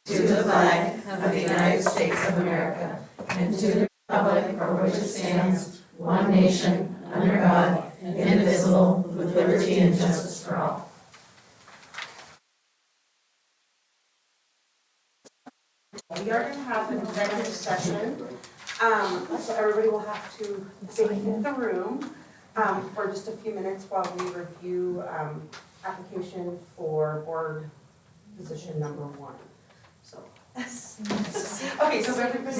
to the flag of the United States of America and to the republic for which it stands, one nation, under God, indivisible, with liberty and justice for all. We are going to have an executive session, so everybody will have to vacate the room for just a few minutes while we review application for board position number 1. So, okay, so everybody.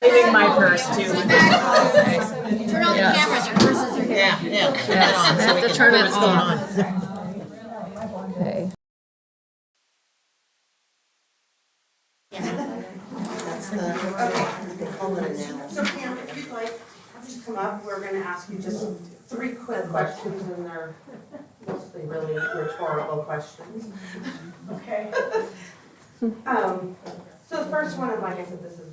Leaving my purse too. Turn on the cameras, your purses are here. Yeah. Have to turn it on. Okay. So Pam, if you'd like to come up, we're going to ask you just 3 quick questions, and they're mostly really rhetorical questions. Okay. So the first one, and like I said, this is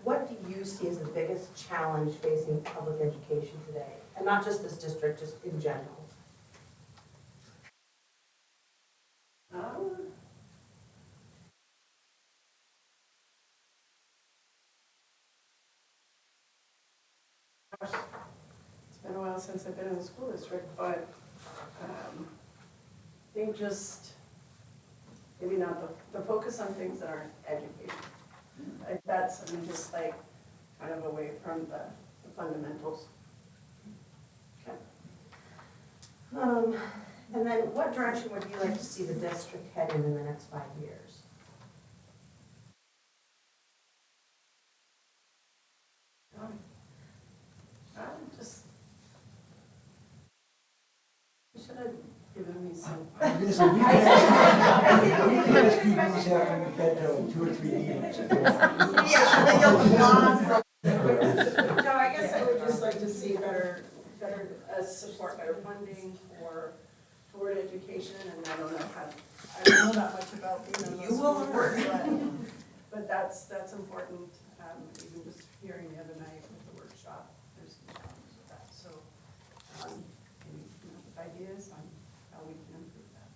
what do you see as the biggest challenge facing public education today? And not just this district, just in general. It's been a while since I've been in the school district, but I think just maybe not the focus on things that aren't education. Like that's, just like kind of away from the fundamentals. Okay. And then what direction would you like to see the district head in the next 5 years? You should have given me some. No, I guess I would just like to see better support, better funding toward education, and I don't know that much about being in You will work. But that's important. Even just hearing the other night with the workshop, there's some challenges with that. So maybe with ideas on how we can improve that.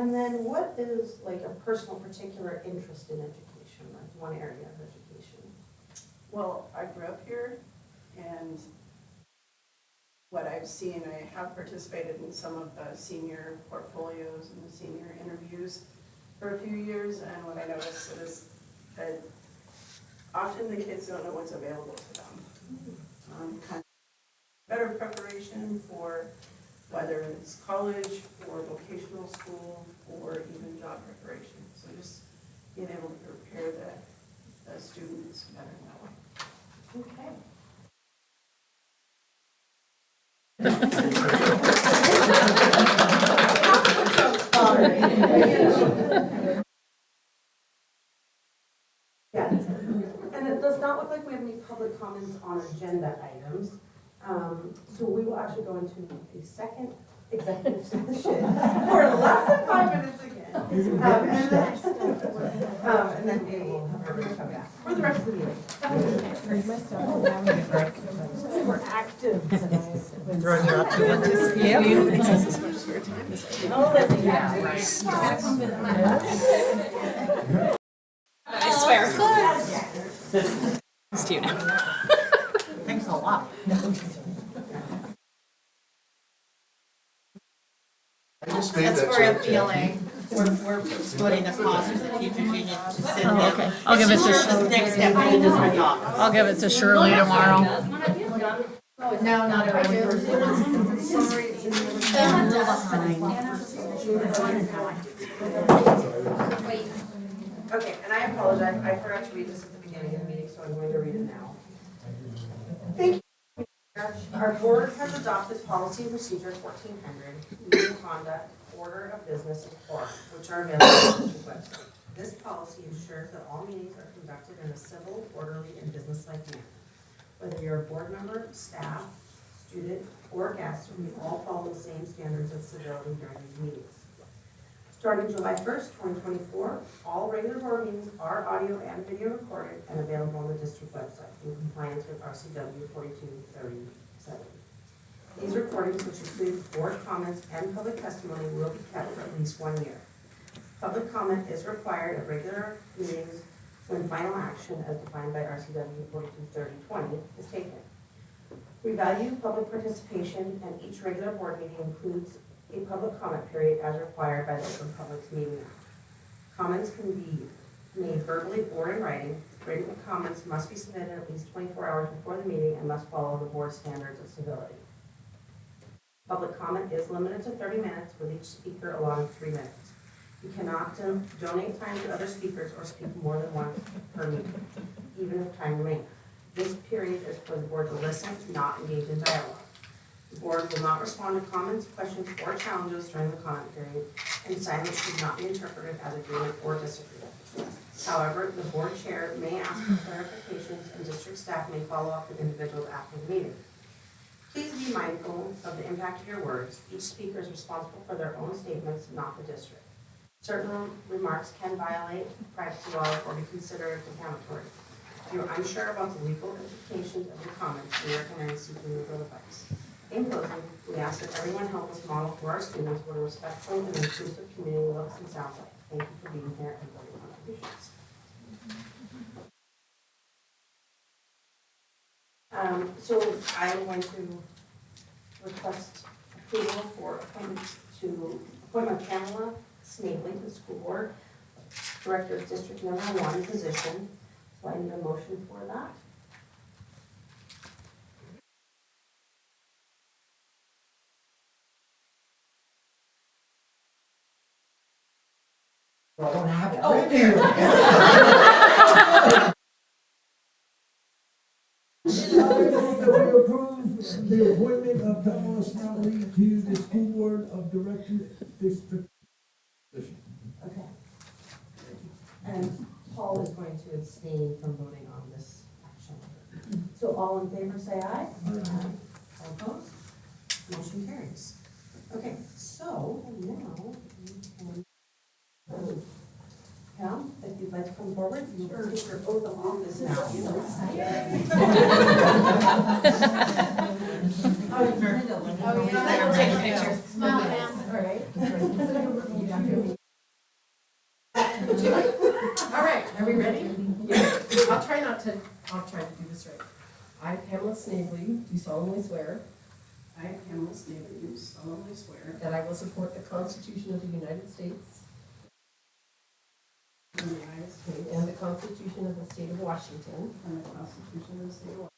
And then what is like a personal particular interest in education, like one area of education? Well, I grew up here, and what I've seen, I have participated in some of the senior portfolios and the senior interviews for a few years, and what I noticed is that often the kids don't know what's available to them. Kind of better preparation for whether it's college or vocational school or even job preparation. So just being able to prepare the students better in that way. Okay. Yeah, and it does not look like we have any public comments on agenda items. So we will actually go into a second executive session for less than 5 minutes again. And then we will have everybody come back for the rest of the meeting. We're active tonight. Throwing you up to it. I swear. It's to you now. Thanks a lot. That's for a PLA. We're splitting the cost with the teachers union to send them. Okay. I'll give it to The next step, we just my job. I'll give it to Shirley tomorrow. No, not everybody. Okay, and I apologize, I forgot to read this at the beginning of the meeting, so I'm going to read it now. Thank you. Our board has adopted policy and procedure 1400, meeting conduct, order of business, and quorum, which are available on the website. This policy ensures that all meetings are conducted in a civil, orderly, and businesslike manner. Whether you're a board member, staff, student, or guest, we all follow the same standards of civility during these meetings. Starting July 1st, 2024, all regular board meetings are audio and video recorded and available on the district website in compliance with RCW 4237. These recordings, which include board comments and public testimony, will be kept for at least 1 year. Public comment is required at regular meetings when final action, as defined by RCW 423020, is taken. We value public participation, and each regular board meeting includes a public comment period as required by the Open Public Meeting Act. Comments can be made verbally or in writing. Written comments must be submitted at least 24 hours before the meeting and must follow the board standards of civility. Public comment is limited to 30 minutes, with each speaker allotted 3 minutes. You cannot donate time to other speakers or speak more than once per meeting, even if time remains. This period is for the board to listen, not engage in dialogue. The board will not respond to comments, questions, or challenges during the comment period, and silence should not be interpreted as agreement or disagreement. However, the board chair may ask for clarifications, and district staff may follow up with individuals after the meeting. Please be mindful of the impact of your words. Each speaker is responsible for their own statements, not the district. Certain remarks can violate privacy laws or be considered defamatory. If you're unsure about the legal implications of your comments, we recommend seeking legal advice. In closing, we ask that everyone help us model for our students what a respectful and inclusive community looks and sounds like. Thank you for being here and for your contributions. So I'm going to request approval for appointment of Pamela Snavely to the school board, director of district number 1 position. So I need a motion for that. I don't have it. Oh, here. That we approve the appointment of Pamela Snavely to the school board of director district. Okay. And Paul is going to abstain from voting on this action. So all in favor say aye. Aye. All opposed? Motion carries. Okay, so now we can, Pam, if you'd like to come forward, you will take your oath of office now. Oh, yeah. Take a picture. Smile, ma'am. All right. All right, are we ready? Yeah, I'll try to do this right. I, Pamela Snavely, do solemnly swear I, Pamela Snavely, do solemnly swear that I will support the Constitution of the United States in the United States and the Constitution of the State of Washington, and the Constitution of the State of Washington,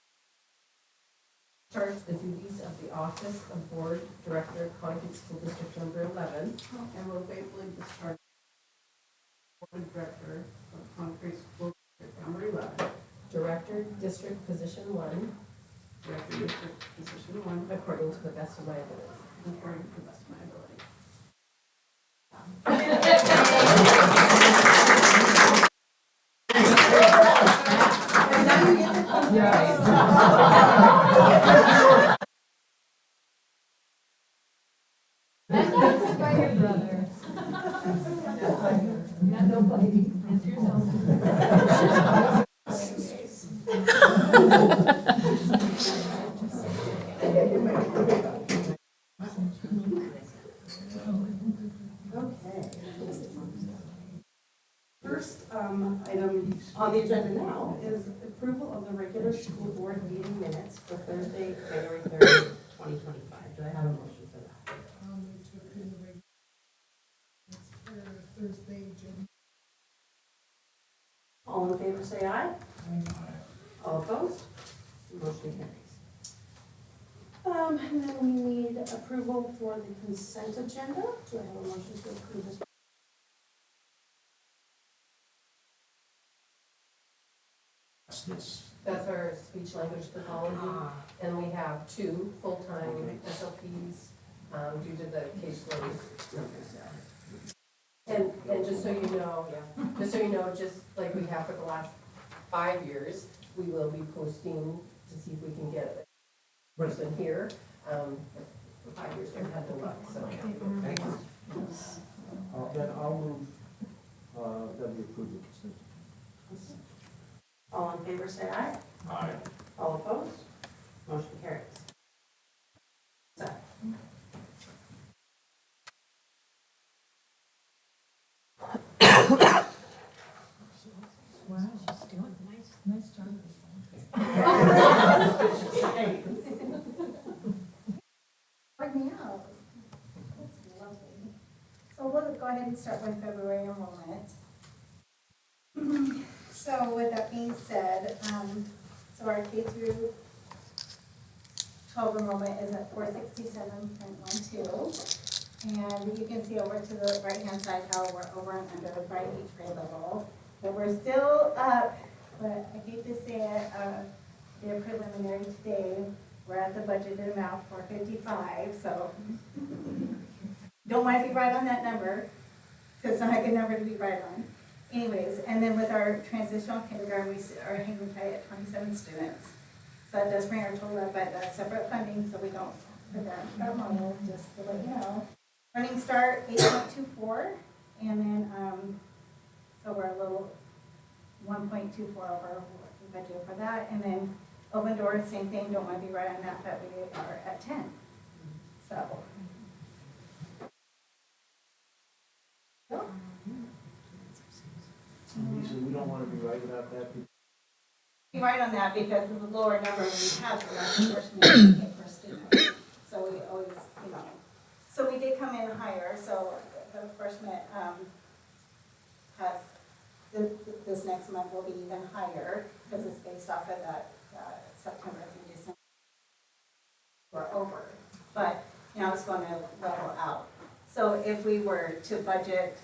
discharge the duties of the office of Board Director, Concord School District Number 11, and will faithfully discharge the Board Director of Concord School District Number 11, Director, District Position 1, Director District Position 1, according to the best of my ability. according to the best of my ability. That's not by your brother. Got no fighting. Answer yourself. Okay. First item on the agenda now is approval of the regular school board meeting minutes for Thursday, January 3rd, 2025. Do I have a motion for that? All in favor say aye. All opposed? Motion carries. And then we need approval for the consent agenda. Do I have a motion to approve this? Yes. That's our speech language pathology, and we have 2 full-time SLPs due to the caseload. And just so you know, just like we have for the last 5 years, we will be posting to see if we can get a person here. For 5 years, we've had no luck, so. Thank you. Then I'll move, that we approve the consent. All in favor say aye. Aye. All opposed? Motion carries. Oh, that's lovely. So we'll go ahead and start with February enrollment. So with that being said, so our K through 12 enrollment is at 467.12. And you can see over to the right-hand side how we're over and under by each grade level. But we're still up, but I hate to say it, they're preliminary today. We're at the budgeted amount, 455, so don't want to be right on that number, because it's not a good number to be right on. Anyways, and then with our transitional kindergarten, we are hanging tight at 27 students. So that does bring our total up, but that's separate funding, so we don't put that money, just to let you know. Running Start, 8.24, and then, so we're a little 1.24 over what we budgeted for that, and then Open Doors, same thing, don't want to be right on that, but we are at 10. So. Lisa, we don't wanna be right about that. Be right on that because of the lower number we have for that disbursement per student. So we always, you know, so we did come in higher, so the disbursement, has, this next month will be even higher because it's based off of that, September through December. We're over, but now it's going to level out. So if we were to budget,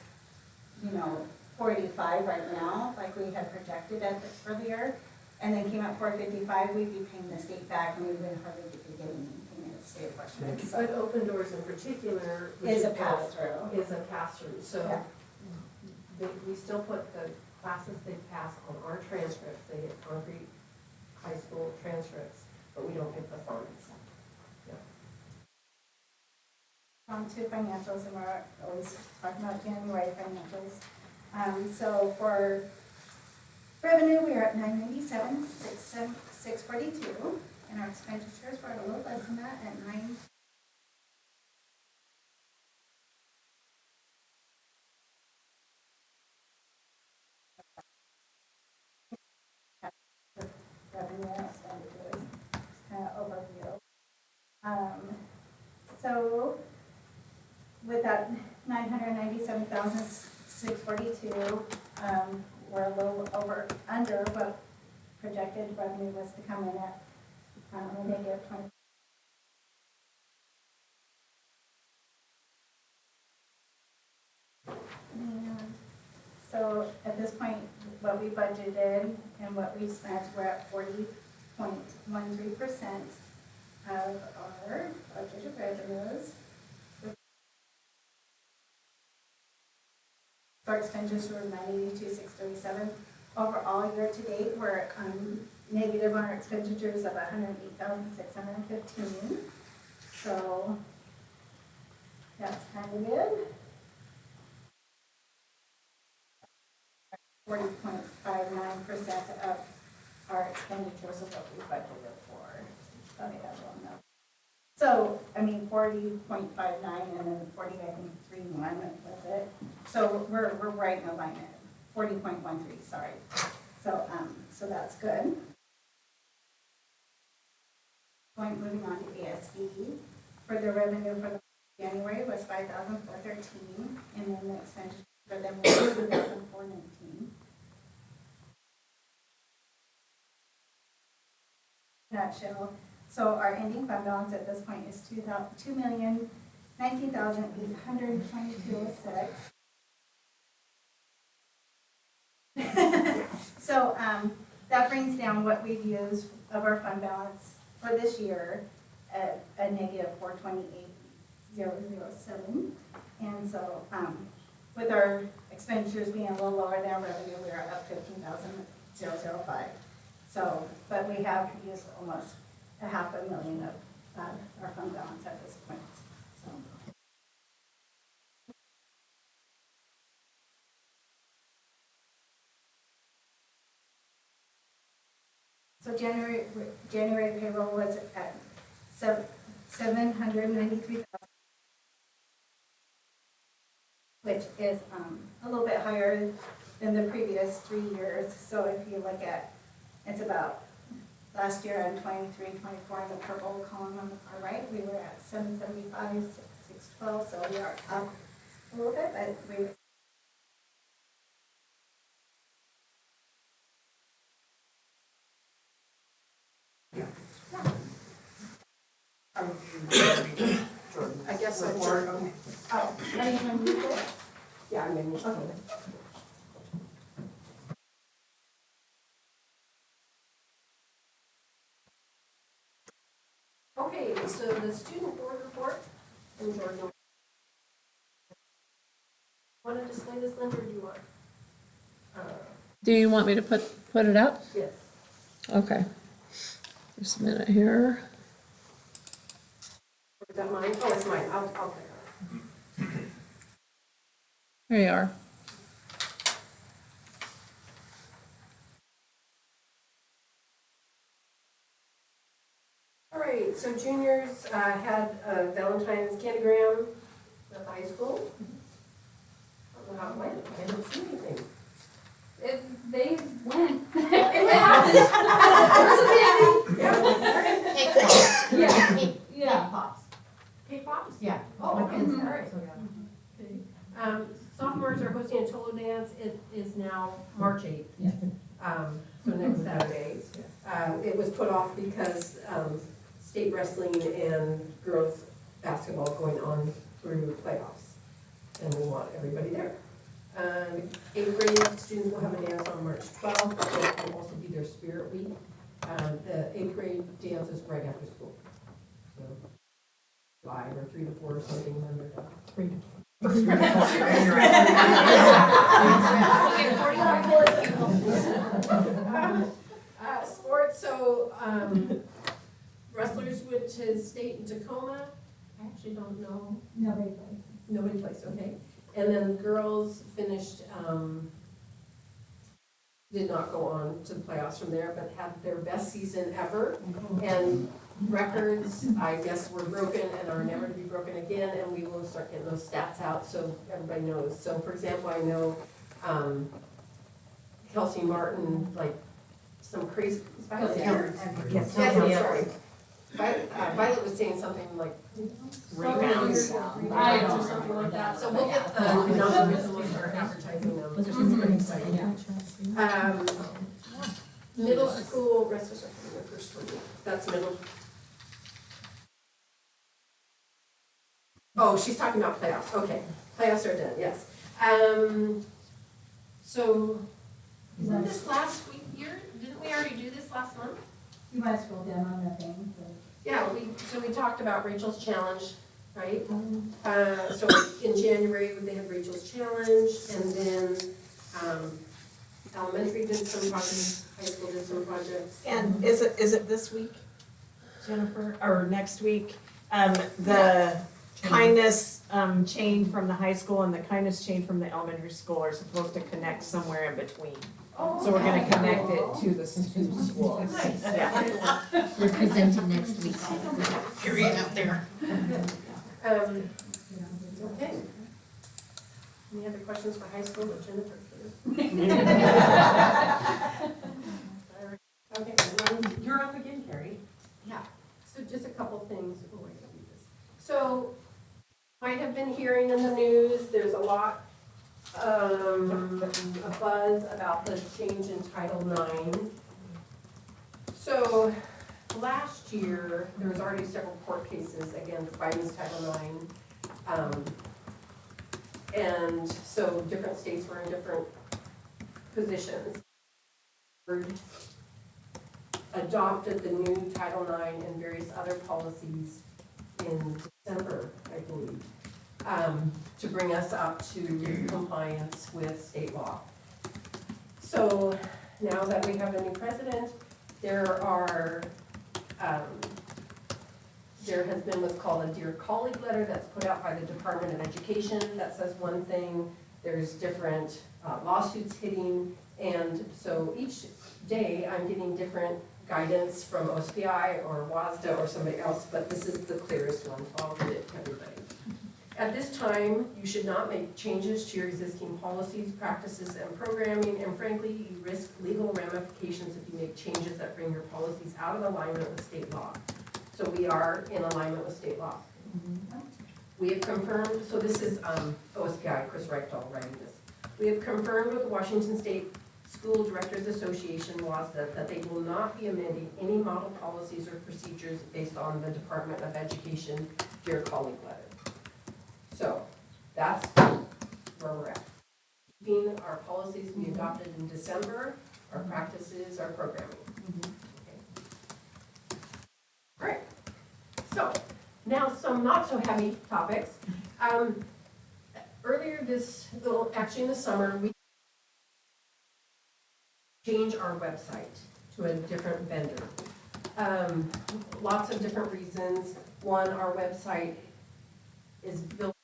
you know, 485 right now, like we had projected at earlier, and then came out 455, we'd be paying the state back, and we wouldn't hardly be getting anything in the state apportionment. But Open Doors in particular. which Is a pass-through. Is a pass-through, so Yeah. we still put the classes they pass on our transcripts, they get concrete high school transcripts, but we don't get the funds. On to financials, and we're always talking about January financials. So for revenue, we are at 997, 642, and our expenditures were a little less than that at 9. Revenue and expenditures, overview. So with that 997,642, we're a little under what projected revenue was to come in at, a negative 20. And so at this point, what we budgeted and what we spent, we're at 40.13% of our budgeted revenues. Our expenditures were 982,637. Overall, year to date, we're negative on our expenditures of 108,615. So that's kind of good. 40.59% of our expenditures of what we budgeted for. Let me have one note. So, I mean, 40.59 and then 40, I think, 3.1 was it. So we're right in alignment. 40.13, sorry. So, so that's good. Moving on to ASB. For the revenue for the January was 5,413, and then the expenditure for them was 2,419. Nutshell. So our ending fund balance at this point is $2,019,822.06. So that brings down what we've used of our fund balance for this year at a negative 428,007. And so with our expenditures being a little lower than our revenue, we are up 15,005. So, but we have used almost $500,000 of our fund balance at this point. So January payroll was at 793,000, which is a little bit higher than the previous 3 years. So if you look at, it's about Last year on 23, 24, in the purple column on the far right, we were at 775, 612, so we are up a little bit, but we. I guess so. Okay. Oh, are you gonna move this? Yeah, I'm gonna, okay. Okay, so the student board report from Georgia. Want to display this, Linda, or do you want? Do you want me to put it up? Yes. Okay. Just a minute here. Is that mine? Oh, it's mine. I'll take it. There you are. All right, so juniors had a Valentine's candygram at the high school. I don't know how it went. I didn't see anything. They went. Yeah. Pops. Cake pops? Yeah. Oh, okay, all Mhm. right. Sophomores are hosting a Cholo dance. It is now March 8th. So next Saturday. It was put off because state wrestling and girls basketball going on through playoffs. And we want everybody there. 8th grade students will have a dance on March 12th. It will also be their spirit week. The 8th grade dance is right after school. So 5 or 3 to 4 or something, and then they're done. 3 to 4. Sports, so wrestlers went to state in Tacoma. I actually don't know. Nobody plays. Nobody plays, okay. And then girls finished, did not go on to the playoffs from there, but had their best season ever. And records, I guess, were broken and are never to be broken again, and we will start getting those stats out so everybody knows. So for example, I know Kelsey Martin, like some crazy, Violet, Yes. sorry. Violet was saying something like rebounds, or something like that. So we'll get the numbers and we'll start advertising them. Middle school, rest of the first one, that's middle. Oh, she's talking about playoffs, okay. Playoffs are done, yes. So, wasn't this last year? Didn't we already do this last month? You want to scroll down on the thing? Yeah, so we talked about Rachel's Challenge, right? So in January, they had Rachel's Challenge, and then, elementary did some projects, high school did some projects. And is it this week, Jennifer, or next week? The kindness chain from the high school and the kindness chain from the elementary school are supposed to connect somewhere in between. So we're gonna connect it to the two schools. Nice. Yeah. We're presenting next week. Period out there. Okay. Any other questions for high school or Jennifer? Okay, You're up again, Carrie. yeah, so just a couple things. Oh, I gotta read this. So, might have been hearing in the news, there's a lot, a buzz about the change in Title IX. So, last year, there was already several court cases against Biden's Title IX. And so different states were in different positions. Adopted the new Title IX and various other policies in December, I believe, to bring us up to compliance with state law. So now that we have a new president, there has been what's called a Dear Colleague letter that's put out by the Department of Education that says one thing. There's different lawsuits hitting, and so each day I'm getting different guidance from OSPI or WASDA or somebody else, but this is the clearest one, so I'll read it to everybody. At this time, you should not make changes to your existing policies, practices, and programming, and frankly, you risk legal ramifications if you make changes that bring your policies out of alignment with state law. So we are in alignment with state law. We have confirmed, so this is OSPI, Chris Reichdahl writing this. We have confirmed with the Washington State School Directors Association WASDA that they will not be amending any model policies or procedures based on the Department of Education Dear Colleague letter. So that's where we're at. Keeping our policies we adopted in December, our practices, our programming. Okay. All right. So now some not so heavy topics. Earlier actually in the summer, we changed our website to a different vendor. Lots of different reasons. One, our website is built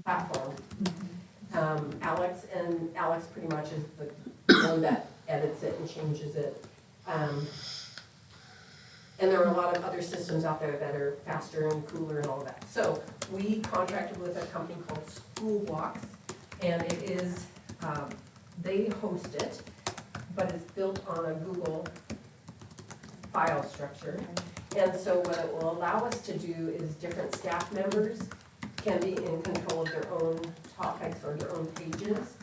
platform. Alex pretty much is the one that edits it and changes it. And there are a lot of other systems out there that are faster and cooler and all that. So we contracted with a company called School Blocks, and it is, they host it, but it's built on a Google file structure. And so what it will allow us to do is different staff members can be in control of their own topics or their own pages,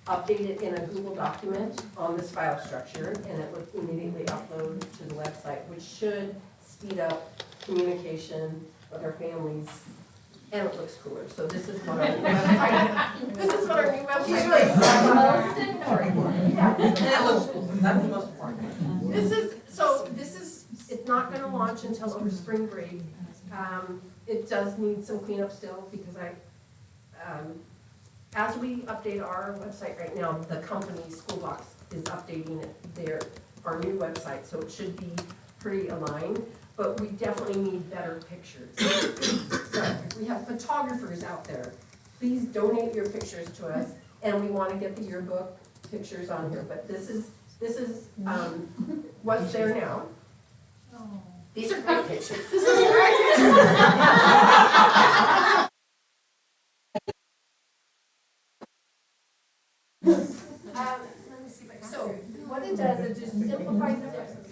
update it in a Google document on this file structure, and it would immediately upload to the website, which should speed up communication with our families, and it looks cooler. So this is what our new website, this is what our new website is. Yeah. And it looks cool, that's the most important. This is, it's not gonna launch until over spring break. It does need some cleanup still because as we update our website right now, the company School Blocks is updating our new website, so it should be pretty aligned, but we definitely need better pictures. So we have photographers out there. Please donate your pictures to us, and we want to get the yearbook pictures on here, but this is what's there now. These are great pictures. This is great. So what it does, it just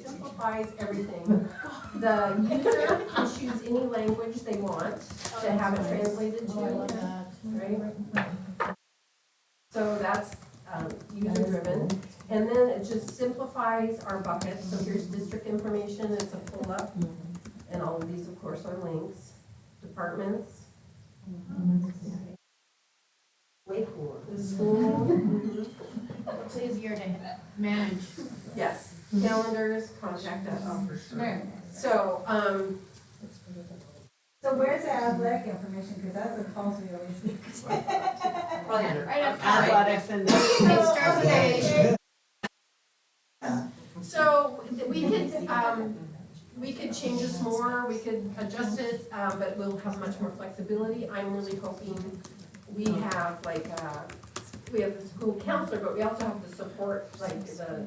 simplifies everything. The user can choose any language they want to have it translated to, right? So that's user driven. And then it just simplifies our buckets. So here's district information, it's a pull up. And all of these, of course, are links. Departments. Way cooler. The school. It's easier to manage. Yes. Calendars, contact us. So, So where's the athletic information, because that's a policy we always see. Probably under. Right up Athletics and. It starts with A. So we could change this more, we could adjust it, but we'll have much more flexibility. I'm really hoping we have we have the school counselor, but we also have the support, like the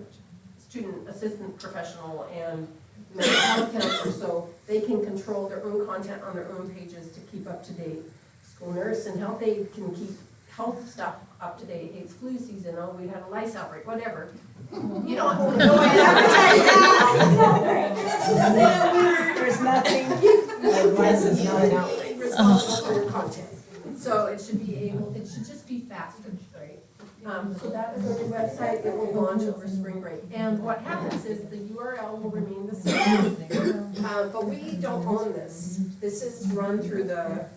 student assistant professional and mental health counselor, so they can control their own content on their own pages to keep up to date. School nurse and health aide can keep health stuff up to date. It's flu season, oh, we had a lice outbreak, whatever. You don't know There's nothing. Lice is not an outbreak. Responsible for your content. So it should just be faster, right? So that is on the website, it will launch over spring break. And what happens is the URL will remain the same, but we don't own this. This is run through the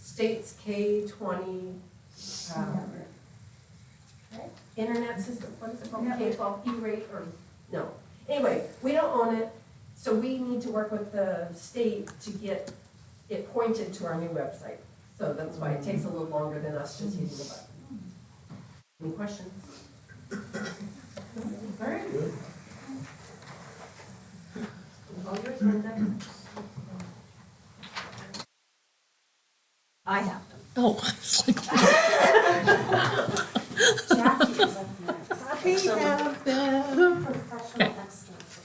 state's K-20 internet system, what is it called, K-12 E-rate, or, no. Anyway, we don't own it, so we need to work with the state to get it pointed to our new website. So that's why it takes a little longer than us just hitting the button. Any questions? All right. All yours, Linda. I have them. Oh. Jackie is up next. I have them. Professional excellence.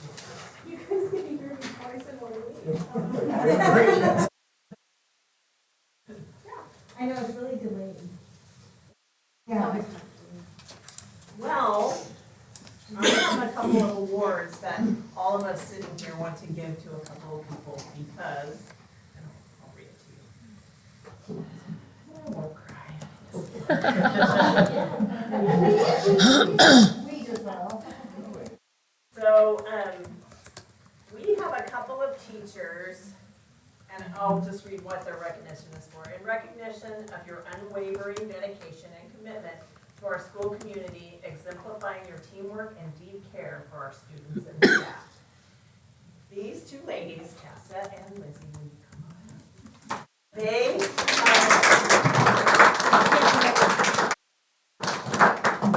You guys can hear me twice in a week. I know it's really delayed. Yeah. Well, I have a couple of awards that all of us sitting here want to give to a couple of people because, and I'll read it to you. I won't cry. We just will. So, we have a couple of teachers, and I'll just read what their recognition is for. In recognition of your unwavering dedication and commitment to our school community, exemplifying your teamwork and deep care for our students and staff. These two ladies, Tessa and Lizzie, will you come on?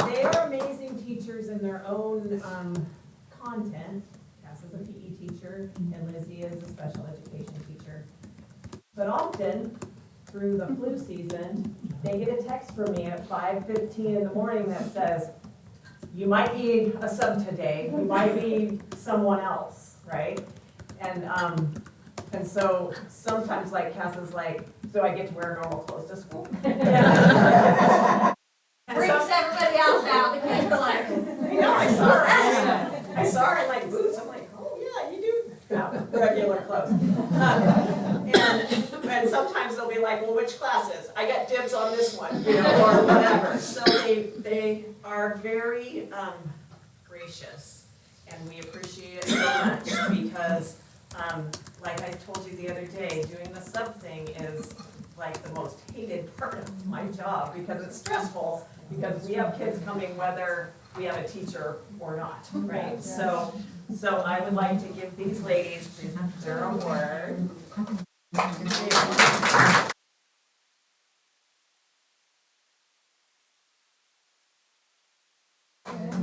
They are amazing teachers in their own content. Tessa's a PE teacher and Lizzie is a special education teacher. But often, through the flu season, they get a text from me at 5:15 in the morning that says, you might be a sub today, you might be someone else, right? And so sometimes like Cass is like, so I get to wear normal clothes to school? And Freaks so- everybody else out, the kids are like. I know, I saw her in like boots, I'm like, oh yeah, you do have regular clothes. And sometimes they'll be like, well, which classes? I got dibs on this one, you know, or whatever. So they are very gracious, and we appreciate it so much because, like I told you the other day, doing the sub thing is like the most hated part of my job because it's stressful, because we have kids coming whether we have a teacher or not, right? So I would like to give these ladies their award.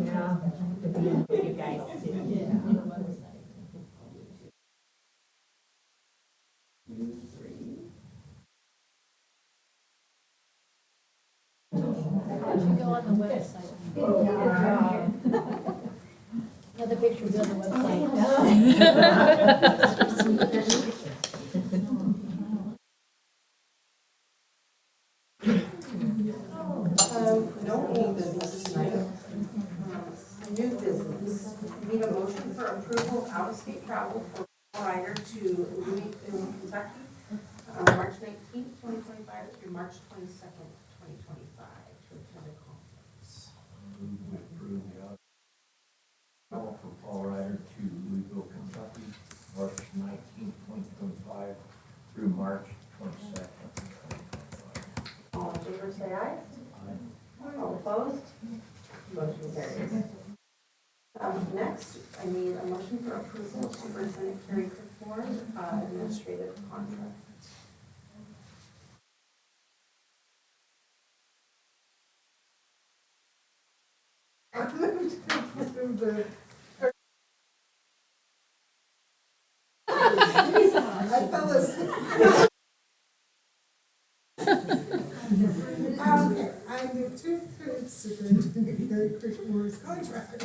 Yeah. You guys too. How did you go on the website? Yeah, the pictures on the website. No old business tonight. New business. We need a motion for approval of out-of-state travel for Paul Ryder to Louisville, Kentucky, March 19th, 2025 through March 22nd, 2025 to attend a conference. We approve the travel for Paul Ryder to Louisville, Kentucky, March 19th, 2025 through March 22nd, 2025. All in favor, say aye. All opposed? Motion carries. Next, I need a motion for approval of Superintendent Carrie Clifford, administrative contract. I fell asleep. I moved to approve Superintendent Gary Crickmore's contract.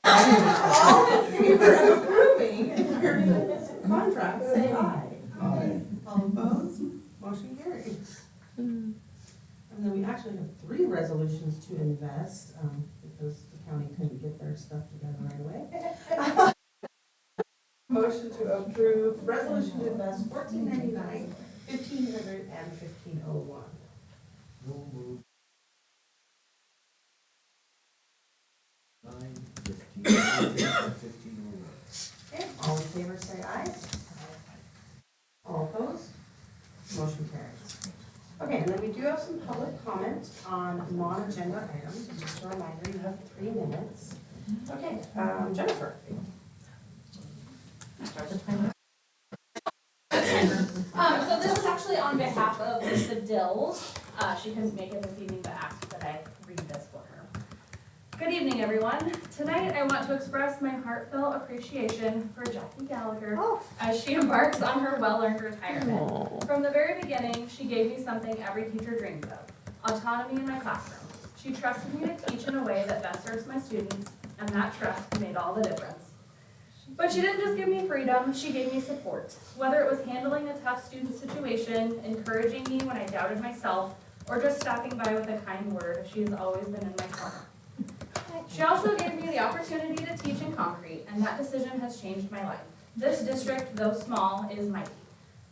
All in favor of approving Gary's contract, say aye. Aye. All opposed? Motion carries. And then we actually have 3 resolutions to invest, because the county couldn't get their stuff together right away. Motion to approve resolution to invest $14.99, $1,500, and $1,501. No move. 9, 15, 15, Okay, all in favor say aye. All opposed? Motion carries. Okay, and then we do have some public comment on non-agenda items. Just a reminder, you have 3 minutes. Okay, Jennifer. So this is actually on behalf of Lisa Dills. She couldn't make it this evening, but asked that I read this for her. Good evening, everyone. Tonight, I want to express my heartfelt appreciation for Jackie Gallagher as she embarks on her well-earned retirement. From the very beginning, she gave me something every teacher dreams of: autonomy in my classroom. She trusted me to teach in a way that best serves my students, and that trust made all the difference. But she didn't just give me freedom, she gave me support. Whether it was handling a tough student situation, encouraging me when I doubted myself, or just stopping by with a kind word, she has always been in my corner. She also gave me the opportunity to teach in Concrete, and that decision has changed my life. This district, though small, is mighty.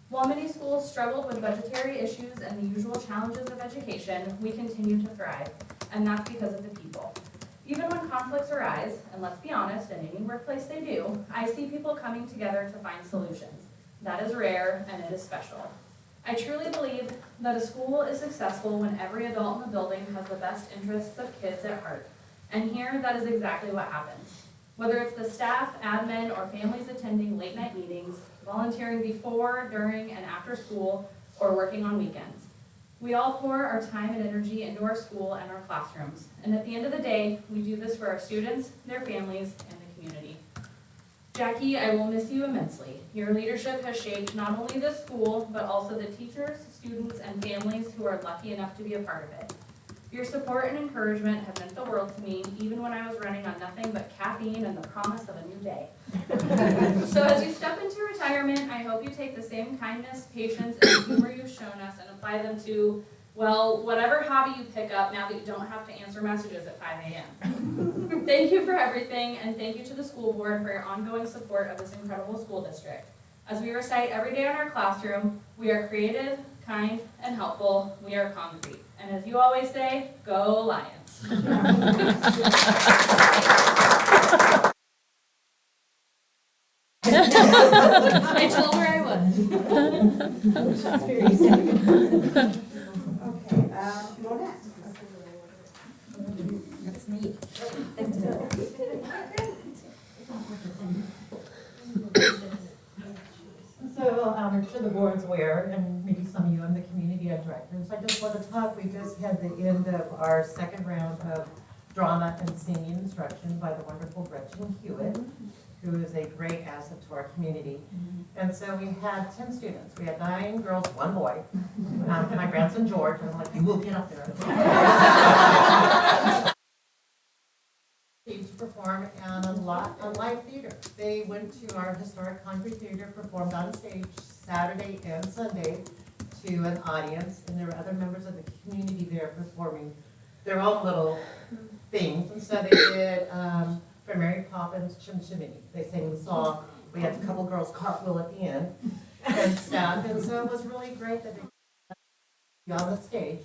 While many schools struggled with budgetary issues and the usual challenges of education, we continue to thrive, and that's because of the people. Even when conflicts arise, and let's be honest, in any workplace they do, I see people coming together to find solutions. That is rare, and it is special. I truly believe that a school is successful when every adult in the building has the best interests of kids at heart. And here, that is exactly what happens. Whether it's the staff, admin, or families attending late night meetings, volunteering before, during, and after school, or working on weekends. We all pour our time and energy into our school and our classrooms. And at the end of the day, we do this for our students, their families, and the community. Jackie, I will miss you immensely. Your leadership has shaped not only this school, but also the teachers, students, and families who are lucky enough to be a part of it. Your support and encouragement have meant the world to me, even when I was running on nothing but caffeine and the promise of a new day. So as you step into retirement, I hope you take the same kindness, patience, and humor you've shown us and apply them to, well, whatever hobby you pick up now that you don't have to answer messages at 5 a.m. Thank you for everything, and thank you to the school board for your ongoing support of this incredible school district. As we recite every day in our classroom, we are creative, kind, and helpful. We are Concrete. And as you always say, go Lions. I told her I would. Okay, Monette. That's me. So I'm sure the board's aware, and maybe some of you, I'm the community ed director. So I just want to talk, we just had the end of our second round of drama and singing instruction by the wonderful Gretchen Hewitt, who is a great asset to our community. And so we had 10 students. We had 9 girls, 1 boy. My grandson George, and I'm like, you will get up there. To perform and a lot on live theater. They went to our historic Concrete Theater, performed on stage Saturday and Sunday to an audience, and there were other members of the community there performing their own little things. And so they did for Mary Poppins Chim Chimney. They sang the song. We had a couple girls cartwheel at the end and stuff. And so it was really great that they were on the stage.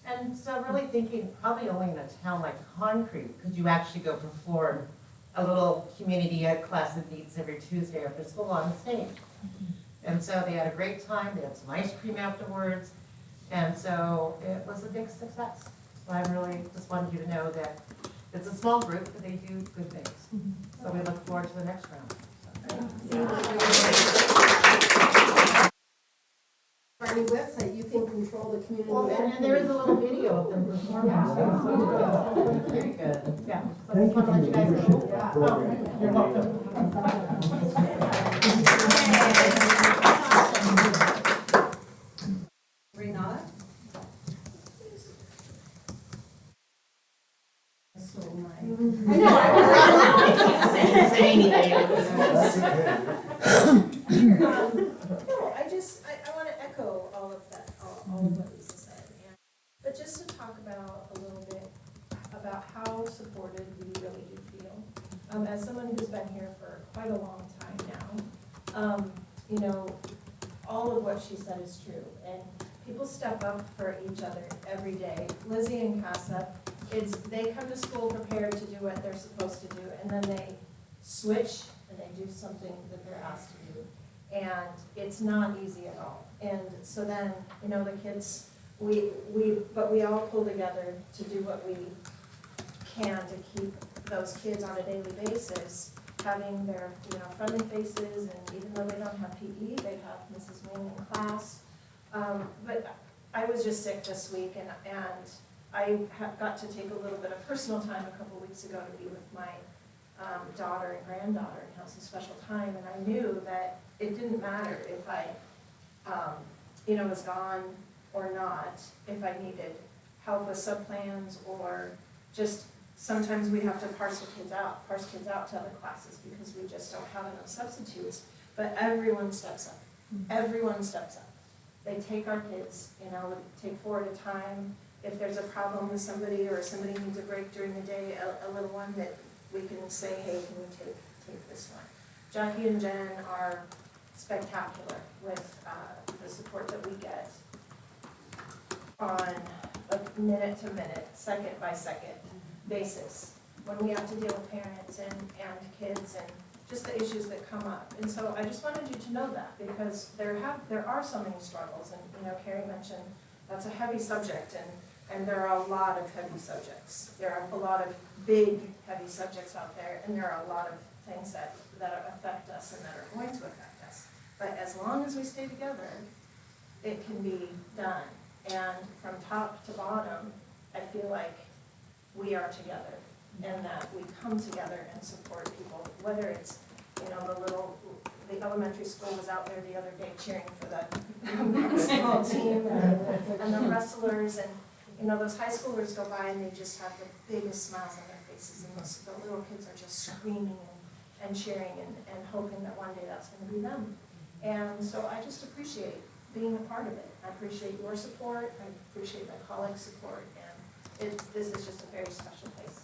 And so really thinking, probably only in a town like Concrete could you actually go perform a little community ed class that meets every Tuesday after school on the stage. And so they had a great time. They had some ice cream afterwards. And so it was a big success. So I really just wanted you to know that it's a small group, but they do good things. So we look forward to the next round. Our new website, you can control the community. Well, and there is a little video of them performing. Very good. Yeah. So I Thank just want to let you guys know. you. You're welcome. Renata? I know, I was Say anything. No, I want to echo all of that, all of what Lisa said. But just to talk about a little bit about how supported we really do feel. As someone who's been here for quite a long time now, you know, all of what she said is true. And people step up for each other every day. Lizzie and Casa, they come to school prepared to do what they're supposed to do, and then they switch and they do something that they're asked to do. And it's not easy at all. And so then, you know, the kids, but we all pull together to do what we can to keep those kids on a daily basis having their, you know, friendly faces, and even though they don't have PE, they have Mrs. Wing in class. But I was just sick this week, and I got to take a little bit of personal time a couple weeks ago to be with my daughter and granddaughter and have some special time, and I knew that it didn't matter if I, you know, was gone or not, if I needed help with subplans or just sometimes we have to parse kids out to other classes because we just don't have enough substitutes. But everyone steps up. Everyone steps up. They take our kids, take 4 at a time. If there's a problem with somebody or somebody needs a break during the day, a little one that we can say, hey, can you take this one? Jackie and Jen are spectacular with the support that we get on a minute-to-minute, second-by-second basis when we have to deal with parents and kids and just the issues that come up. And so I just wanted you to know that because there are so many struggles, and Carrie mentioned that's a heavy subject, and there are a lot of heavy subjects. There are a lot of big heavy subjects out there, and there are a lot of things that affect us and that are going to affect us. But as long as we stay together, it can be done. And from top to bottom, I feel like we are together and that we come together and support people, whether it's, the elementary school was out there the other day cheering for the basketball team and the wrestlers, and those high schoolers go by and they just have the biggest smiles on their faces, and the little kids are just screaming and cheering and hoping that one day that's going to be them. And so I just appreciate being a part of it. I appreciate your support, I appreciate my colleagues' support, and this is just a very special place.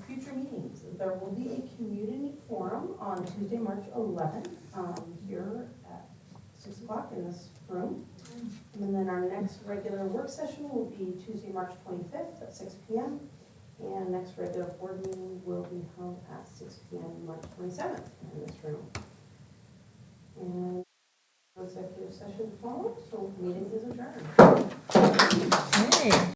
Future meetings, there will be a community forum on Tuesday, March 11th, here at 6 o'clock in this room. And then our next regular work session will be Tuesday, March 25th at 6 p.m. And next regular board meeting will be held at 6 p.m. March 27th in this room. And executive session follows, so meeting is adjourned. Hey.